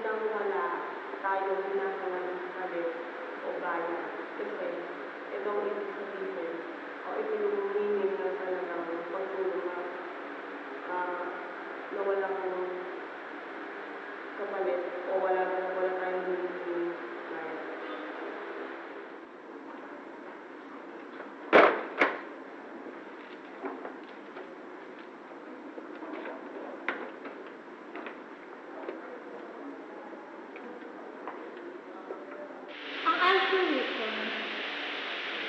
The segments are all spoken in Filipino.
nang wala tayong ginagawa ng kapalit o bayan. Kasi ito ang ibig sabihin, o ito yung meaning na talagang pagtulong na walang kapalit o wala tayong hinihiling bayan. Ang altruism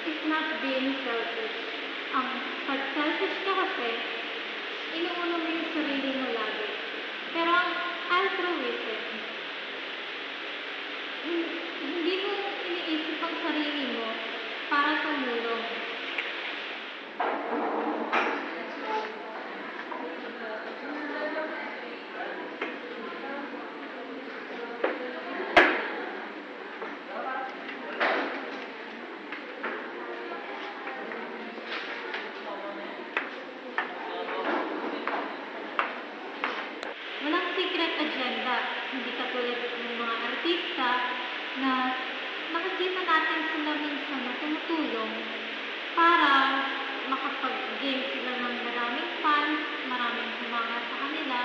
is not being selfish. Ang pag-selfish ka kasi, inuuna mo yung sarili mo lagi. Pero ang altruism, hindi mo iniisip ang sarili mo para tumulong. Walang secret agenda, hindi katulad ng mga artista na nakikita natin sila minsan na tumutulong para makapag-gain sila ng maraming fans, maraming humanga sa kanila.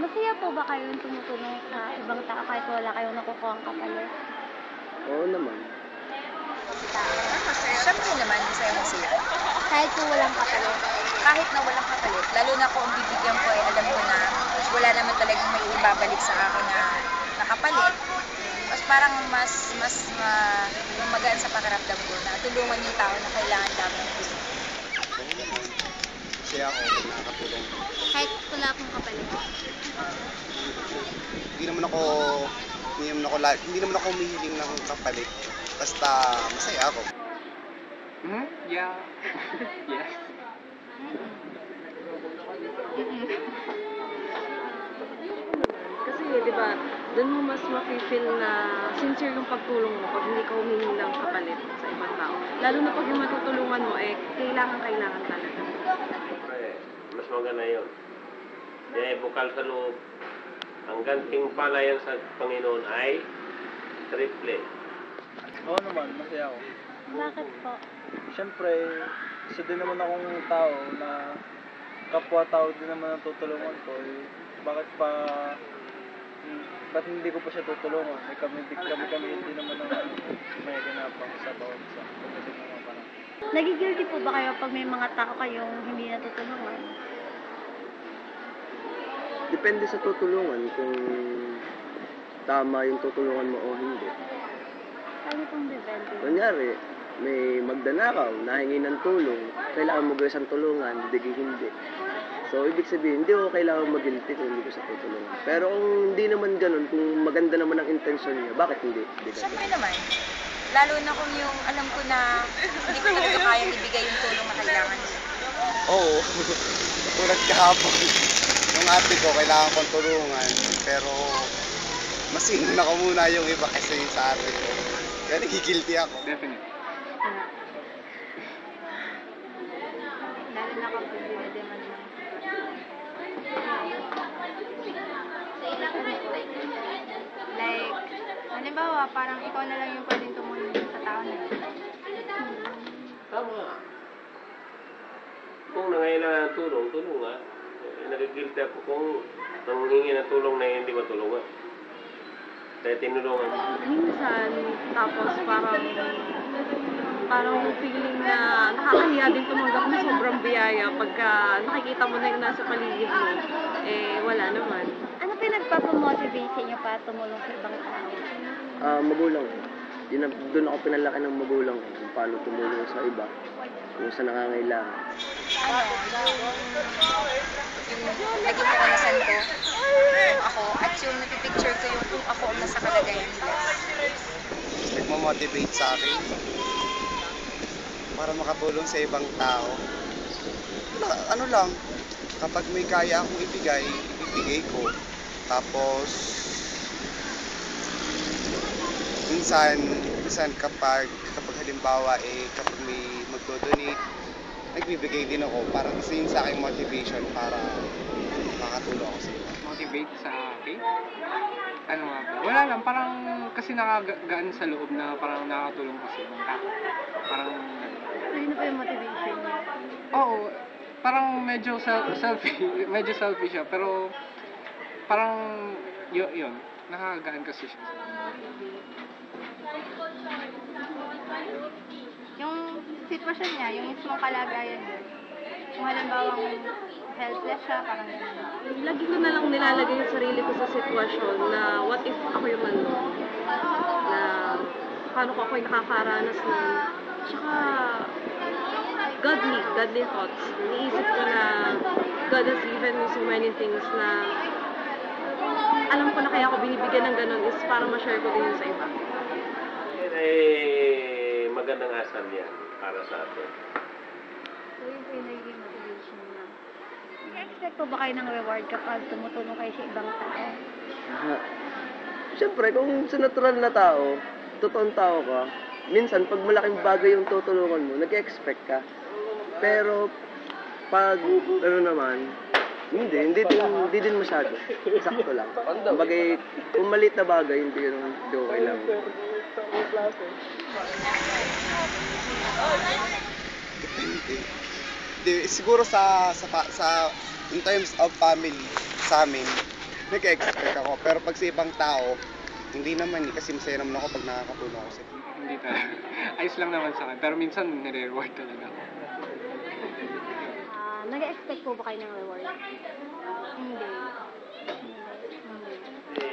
Masaya po ba kayong tumutulong sa ibang tao kahit wala kayong nakukuha ang kapalit? Oo naman. Siyempre naman, masaya. Kahit po walang kapalit? Kahit na walang kapalit, lalo na kung bibigyan ko ay alam ko na wala naman talagang may ibabalik sa akin na nakapalit. Mas parang mas magaan sa pakiramdam ko na tulungan yung tao na kailangan lamang ng gusto. Oo naman. Kasi ako, nakakatulong. Kahit wala akong kapalit? Hindi naman ako humihiling ng kapalit. Basta masaya ako. Yeah. Yes. Kasi, di ba, doon mo mas mafe-feel na sincere yung pagtulong mo pag hindi ka humingi ng kapalit sa ibang tao. Lalo na pag yung matutulungan mo, kailangan talaga. Mas maganda yun. Yan ay bukal sa loob. Ang gantimpala yan sa Panginoon ay triple. Oo naman, masaya ako. Bakit po? Siyempre, isa din naman akong tao na kapwa-tao din naman ang tutulungan ko. Ba't hindi ko pa siya tutulungan? Kami hindi naman ang may ganapang sa bawat isa. Pagdating ng mga panahon. Nagigilty po ba kayo pag may mga tao kayong hindi natutulungan? Depende sa tutulungan kung tama yung tutulungan mo o hindi. Ano pong depende? Kunyari, may magdanakaw, nahingi ng tulong, kailangan mo gawin ang tulungan, hindi. So, ibig sabihin, hindi ako kailangan mag-guilty kung hindi ko sa tutulungan. Pero kung hindi naman ganun, kung maganda naman ang intention niya, bakit hindi? Siyempre naman, lalo na kung yung alam ko na hindi ko talaga kayang ibigay yung tulong na kailangan niya. Oo. Tulad kahapon. Yung ate ko, kailangan kong tulungan. Pero, mas inuna ko muna yung iba kasi sa ate ko. Kaya nagigilty ako. Definitely. Lalo na kapag dinedemand ng like, halimbawa, parang ikaw na lang yung pwedeng tumulong sa tao na yun. Tama. Kung nangailangan ng tulong, tulong nga. Nagigilty ako kung nanghingi ng tulong na hindi matulungan. Kaya tinulungan. Minsan, tapos parang yung feeling na nakakahiya din tumanggap ng sobrang biyaya pagka nakikita mo na yung nasa paligid mo, wala naman. Ano pinagpapamotivate sa inyo para tumulong sa ibang tao? Magulang. Doon ako pinalaki ng magulang ko kung paano tumulong sa iba, kung sa nangangailangan. Yung naging karanasan ko, nagmo-motivate sa akin para makatulong sa ibang tao. Ano lang, kapag may kaya akong ibigay, ibibigay ko. Tapos, minsan kapag halimbawa kapag may magdo-donate, nagbibigay din ako para kasi yun sa akin motivation para makatulong ako sa iba. Motivate sa akin? Ano nga ba? Wala lang, parang kasi nakagaan sa loob na parang nakakatulong ko sa ibang tao. Parang... Ano pa yung motivation niya? Oo, parang medyo selfish siya, pero parang yun, nakakagaan kasi siya. Yung sitwasyon niya, yung mismong kalagayan niya. Kung halimbawa helpless siya, parang gano'n. Lagi ko na lang nilalagay yung sarili ko sa sitwasyon na what if ako yung ano, na paano ko ako yung nakakaranas nun. Tsaka, godly thoughts. Iniisip ko na God has given me so many things na alam ko na kaya ako binibigyan ng ganun is para ma-share ko din yun sa iba. Yan ay magandang asal yan para sa atin. So yun po yung nagiging motivation niya. Nag-expect po ba kayo ng reward kapag tumutulong kayo sa ibang tao? Siyempre, kung sa natural na tao, totoong tao ka, minsan pag malaking bagay yung tutulungan mo, nag-expect ka. Pero pag ano naman, hindi din masyado. Sakto lang. Bagay, kung maliit na bagay, hindi okay lang. Depende. Siguro sa in terms of family, sa amin, nag-expect ako. Pero pag sa ibang tao, hindi naman kasi masaya naman ako pag nakakatulong ako sa iba. Hindi talaga. Ayos lang naman sa akin, pero minsan nire-reward talaga ako. Nag-expect po ba kayo ng reward? Hindi.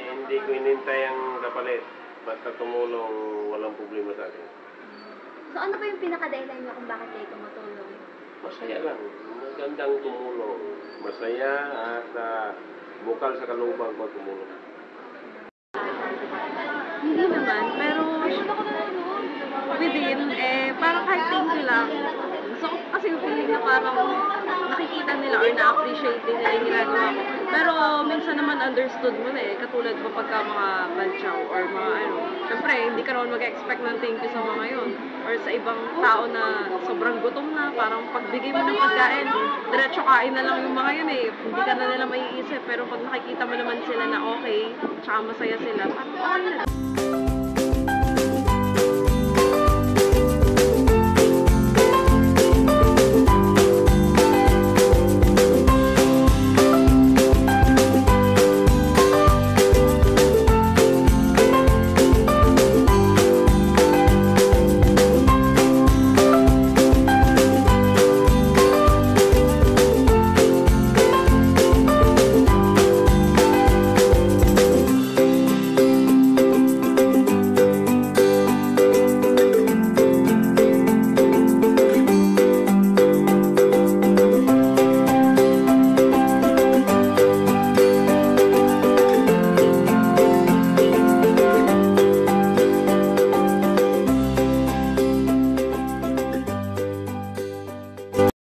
Hindi ko inintay ang kapalit. Basta tumulong, walang problema sa akin. So ano ba yung pinaka-dahilan niyo kung bakit kayo tumutulong? Masaya lang. Magandang tumulong. Masaya at bukal sa kalubang ko tumulong. Hindi naman, pero within, parang kahit thank you lang. So, kasi yung feeling na parang nakikita nila or na-appreciate din nila yung ginagawa ko. Pero minsan naman understood mo na katulad mo pagka mga bantsaw or mga syempre, hindi ka naman mag-expect ng thank you sa mga yun. Or sa ibang tao na sobrang gutom na, parang pagbigay mo ng pagkain, diretso kain na lang yung mga yun Hindi ka na nila maiisip, pero pag nakikita mo naman sila na okay, tsaka masaya sila, parang okay na.